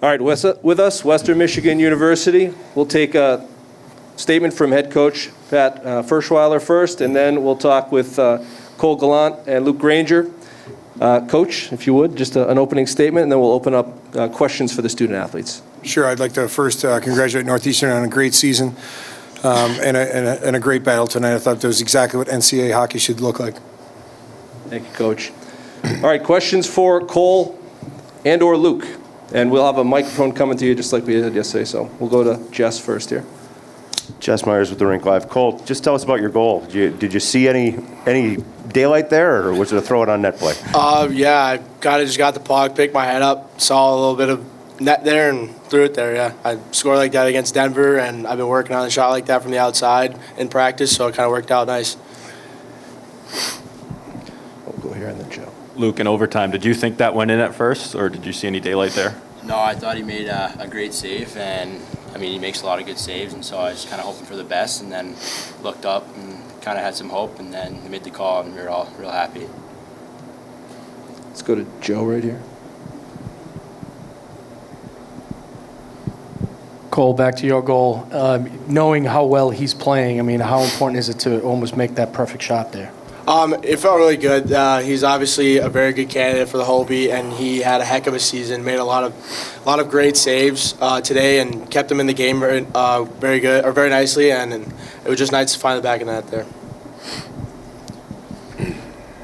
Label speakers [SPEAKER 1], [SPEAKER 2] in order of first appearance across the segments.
[SPEAKER 1] All right, with us, Western Michigan University. We'll take a statement from head coach Pat Ferschweiler first, and then we'll talk with Cole Gallant and Luke Granger. Coach, if you would, just an opening statement, and then we'll open up questions for the student athletes.
[SPEAKER 2] Sure. I'd like to first congratulate Northeastern on a great season and a great battle tonight. I thought that was exactly what NCAA hockey should look like.
[SPEAKER 1] Thank you, Coach. All right, questions for Cole and or Luke. And we'll have a microphone coming to you just like we did yesterday. So we'll go to Jess first here.
[SPEAKER 3] Jess Myers with the Rink Live. Cole, just tell us about your goal. Did you see any daylight there, or was it a throw it on net play?
[SPEAKER 4] Yeah, I just got the puck, picked my head up, saw a little bit of net there, and threw it there. Yeah, I scored like that against Denver, and I've been working on a shot like that from the outside in practice, so it kind of worked out nice.
[SPEAKER 1] We'll go here and then Joe.
[SPEAKER 5] Luke, in overtime, did you think that went in at first, or did you see any daylight there?
[SPEAKER 6] No, I thought he made a great save, and I mean, he makes a lot of good saves, and so I was kind of hoping for the best, and then looked up and kind of had some hope, and then he made the call, and we were all real happy.
[SPEAKER 1] Let's go to Joe right here.
[SPEAKER 7] Cole, back to your goal. Knowing how well he's playing, I mean, how important is it to almost make that perfect shot there?
[SPEAKER 4] It felt really good. He's obviously a very good candidate for the Hobie, and he had a heck of a season. Made a lot of great saves today, and kept him in the game very good or very nicely. And it was just nice to find the back of the net there.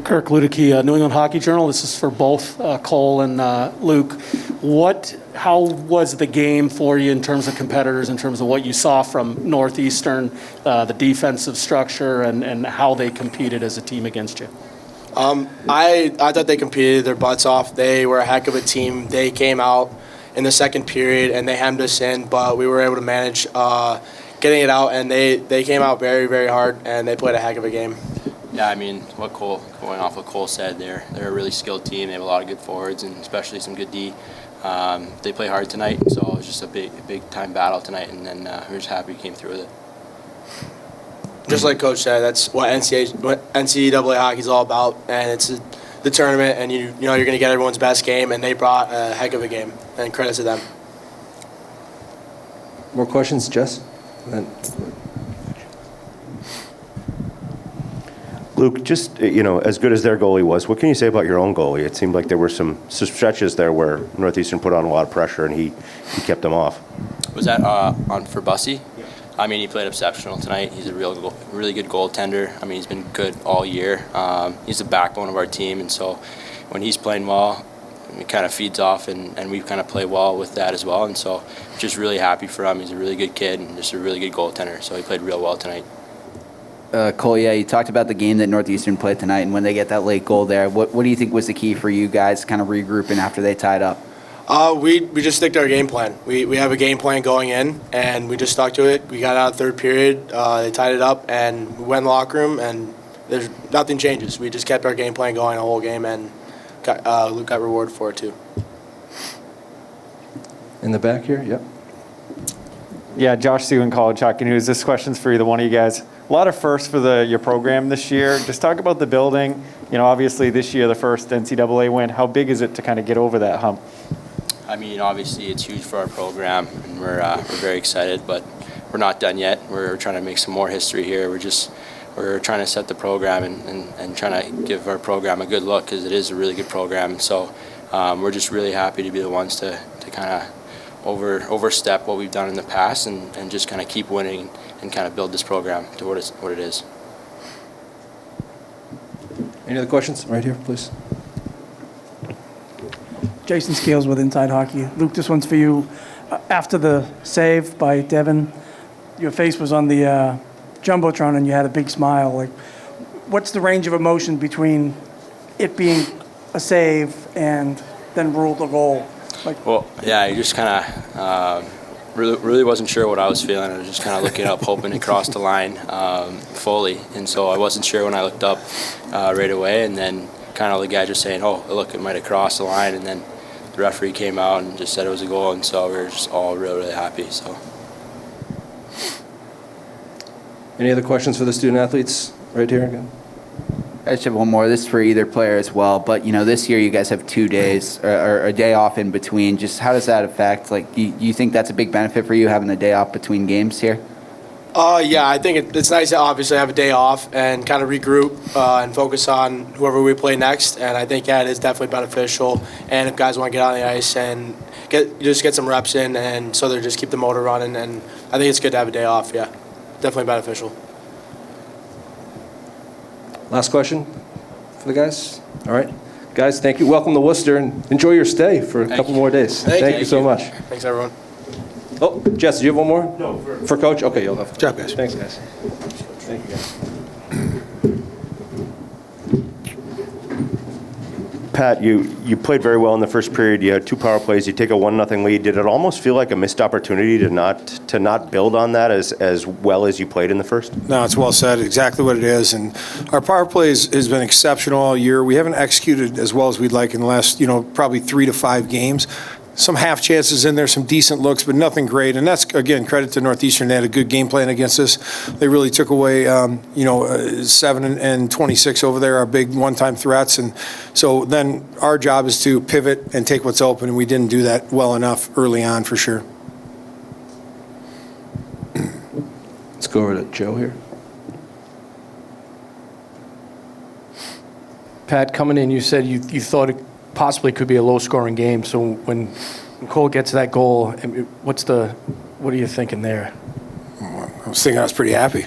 [SPEAKER 8] Kirk Luedeke, New England Hockey Journal. This is for both Cole and Luke. How was the game for you in terms of competitors, in terms of what you saw from Northeastern, the defensive structure, and how they competed as a team against you?
[SPEAKER 4] I thought they competed their butts off. They were a heck of a team. They came out in the second period, and they hemmed us in, but we were able to manage getting it out, and they came out very, very hard, and they played a heck of a game.
[SPEAKER 6] Yeah, I mean, going off what Cole said, they're a really skilled team. They have a lot of good forwards, and especially some good D. They play hard tonight, so it was just a big time battle tonight, and then we're just happy we came through with it.
[SPEAKER 4] Just like Coach said, that's what NCAA hockey is all about, and it's the tournament, and you know you're going to get everyone's best game, and they brought a heck of a game, and credit to them.
[SPEAKER 1] More questions, Jess?
[SPEAKER 3] Luke, just, as good as their goalie was, what can you say about your own goalie? It seemed like there were some stretches there where Northeastern put on a lot of pressure, and he kept them off.
[SPEAKER 6] Was that on for Bussy? Yeah. I mean, he played exceptional tonight. He's a really good goaltender. I mean, he's been good all year. He's the backbone of our team, and so when he's playing well, it kind of feeds off, and we kind of play well with that as well. And so just really happy for him. He's a really good kid and just a really good goaltender, so he played real well tonight.
[SPEAKER 9] Cole, you talked about the game that Northeastern played tonight, and when they get that late goal there, what do you think was the key for you guys kind of regrouping after they tied up?
[SPEAKER 4] We just stick to our game plan. We have a game plan going in, and we just stuck to it. We got out of third period, they tied it up, and we went in the locker room, and there's nothing changes. We just kept our game plan going the whole game, and Luke got rewarded for it too.
[SPEAKER 1] In the back here, yep.
[SPEAKER 5] Yeah, Josh Stewart, College Hockey News. This question's for either one of you guys. A lot of firsts for your program this year. Just talk about the building. Obviously this year the first NCAA win. How big is it to kind of get over that hump?
[SPEAKER 6] I mean, obviously it's huge for our program, and we're very excited, but we're not done yet. We're trying to make some more history here. We're trying to set the program and trying to give our program a good look, because it is a really good program. So we're just really happy to be the ones to kind of overstep what we've done in the past and just kind of keep winning and kind of build this program to what it is.
[SPEAKER 1] Any other questions? Right here, please.
[SPEAKER 10] Jason Scales with Inside Hockey. Luke, this one's for you. After the save by Devin, your face was on the Jumbotron and you had a big smile. Like, what's the range of emotion between it being a save and then ruled a goal?
[SPEAKER 6] Well, yeah, I just kind of really wasn't sure what I was feeling. I was just kind of looking up, hoping it crossed the line fully. And so I wasn't sure when I looked up right away. And then kind of the guy just saying, oh, look, it might have crossed the line. And then the referee came out and just said it was a goal. And so we were just all really happy. So.
[SPEAKER 1] Any other questions for the student athletes right here again?
[SPEAKER 9] I just have one more. This is for either player as well. But, this year you guys have 2 days or a day off in between. Just how does that affect? Like, do you think that's a big benefit for you, having the day off between games here?
[SPEAKER 4] Yeah, I think it's nice to obviously have a day off and kind of regroup and focus on whoever we play next. And I think, yeah, it is definitely beneficial. And if guys want to get on the ice and get some reps in, and so they just keep the motor running. And I think it's good to have a day off, yeah. Definitely beneficial.
[SPEAKER 1] Last question for the guys? All right. Guys, thank you. Welcome to Worcester, and enjoy your stay for a couple more days. Thank you so much.
[SPEAKER 4] Thanks, everyone.
[SPEAKER 1] Oh, Jess, do you have one more?
[SPEAKER 3] No,
[SPEAKER 1] For Coach? Okay, you'll have.
[SPEAKER 2] Good job, guys.
[SPEAKER 1] Thanks, guys. Thank you, guys.
[SPEAKER 3] Pat, you played very well in the first period. You had 2 power plays. You take a 1-0 lead. Did it almost feel like a missed opportunity to not build on that as well as you played in the first?
[SPEAKER 2] No, it's well said, exactly what it is. And our power play has been exceptional all year. We haven't executed as well as we'd like in the last, probably 3 to 5 games. Some half chances in there, some decent looks, but nothing great. And that's, again, credit to Northeastern. They had a good game plan against us. They really took away, 7 and 26 over there, our big one-time threats. And so then our job is to pivot and take what's open, and we didn't do that well enough early on for sure.
[SPEAKER 1] Let's go over to Joe here.
[SPEAKER 7] Pat, coming in, you said you thought it possibly could be a low-scoring game. So when Cole gets that goal, what are you thinking there?
[SPEAKER 2] I was thinking I was pretty happy.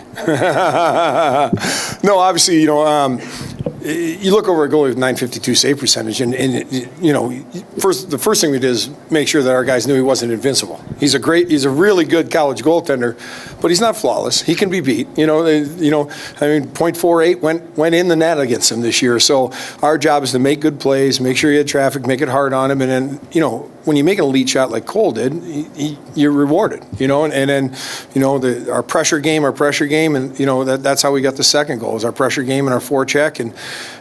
[SPEAKER 2] No, obviously, you look over a goalie with .952 save percentage, and the first thing we did is make sure that our guys knew he wasn't invincible. He's a really good college goaltender, but he's not flawless. He can be beat. .488 went in the net against him this year. So our job is to make good plays, make sure you had traffic, make it hard on him, and then when you make an elite shot like Cole did, you're rewarded. And then our pressure game, and that's how we got the second goal, is our pressure game and our forecheck, and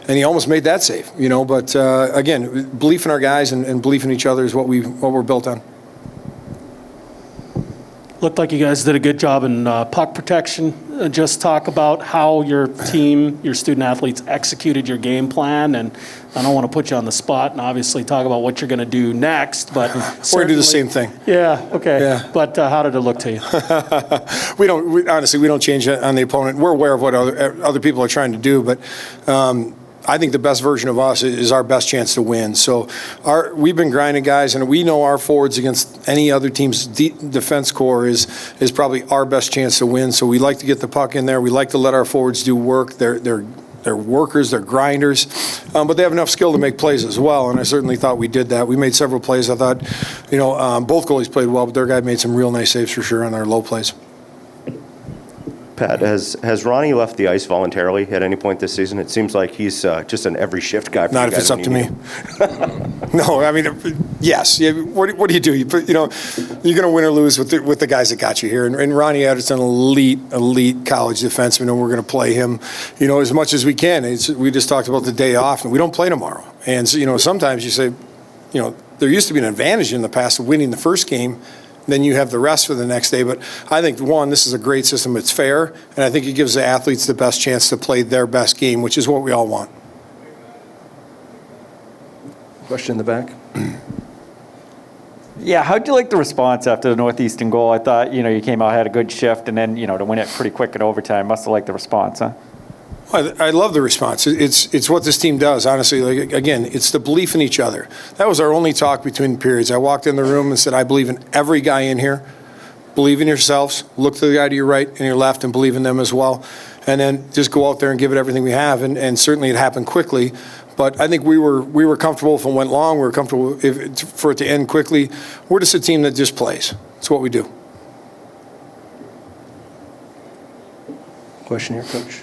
[SPEAKER 2] he almost made that save. But again, belief in our guys and belief in each other is what we're built on.
[SPEAKER 8] Looked like you guys did a good job in puck protection. Just talk about how your team, your student athletes, executed your game plan. And I don't want to put you on the spot and obviously talk about what you're going to do next, but
[SPEAKER 2] we're going to do the same thing.
[SPEAKER 8] Yeah, okay.
[SPEAKER 2] Yeah.
[SPEAKER 8] But how did it look to you?
[SPEAKER 2] Honestly, we don't change it on the opponent. We're aware of what other people are trying to do, but I think the best version of us is our best chance to win. So we've been grinding, guys, and we know our forwards against any other team's defense core is probably our best chance to win. So we like to get the puck in there. We like to let our forwards do work. They're workers, they're grinders, but they have enough skill to make plays as well, and I certainly thought we did that. We made several plays. I thought, both goalies played well, but their guy made some real nice saves for sure on our low plays.
[SPEAKER 3] Pat, has Ronnie left the ice voluntarily at any point this season? It seems like he's just an every shift guy.
[SPEAKER 2] Not if it's up to me. No, I mean, yes. Yeah, what do you do? You're going to win or lose with the guys that got you here. And Ronnie Addison's an elite college defenseman, and we're going to play him, as much as we can. We just talked about the day off, and we don't play tomorrow. And so, sometimes you say, there used to be an advantage in the past of winning the first game. Then you have the rest for the next day. But I think, this is a great system. It's fair, and I think it gives the athletes the best chance to play their best game, which is what we all want.
[SPEAKER 1] Question in the back.
[SPEAKER 5] Yeah, how'd you like the response after the Northeastern goal? I thought, you came out, had a good shift, and then, to win it pretty quick in overtime. Must have liked the response, huh?
[SPEAKER 2] I love the response. It's what this team does, honestly. Again, it's the belief in each other. That was our only talk between periods. I walked in the room and said, I believe in every guy in here. Believe in yourselves. Look to the guy to your right and your left and believe in them as well. And then just go out there and give it everything we have. And certainly it happened quickly. But I think we were comfortable if it went long. We were comfortable for it to end quickly. We're just a team that just plays. It's what we do.
[SPEAKER 1] Question here, Coach.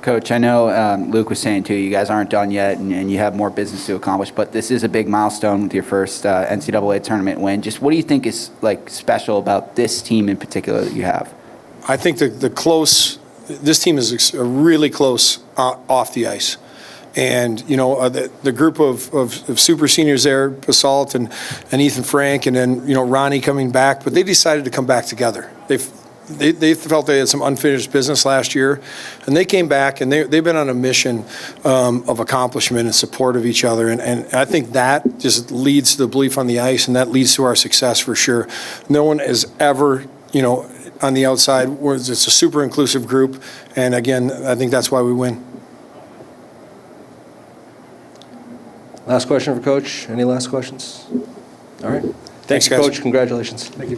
[SPEAKER 9] Coach, I know Luke was saying too, you guys aren't done yet and you have more business to accomplish, but this is a big milestone with your first NCAA tournament win. Just what do you think is special about this team in particular that you have?
[SPEAKER 2] I think this team is really close off the ice. And, the group of super seniors there, Basalt and Ethan Frank, and then, Ronnie coming back, but they decided to come back together. they felt they had some unfinished business last year, and they came back, and they've been on a mission of accomplishment and support of each other, and I think that just leads to the belief on the ice, and that leads to our success for sure. No one is ever, on the outside, it's a super inclusive group, and again, I think that's why we win.
[SPEAKER 1] Last question for Coach. Any last questions? All right.
[SPEAKER 2] Thanks,
[SPEAKER 1] Thank you,
[SPEAKER 2] guys.
[SPEAKER 1] Coach. Congratulations. Thank you.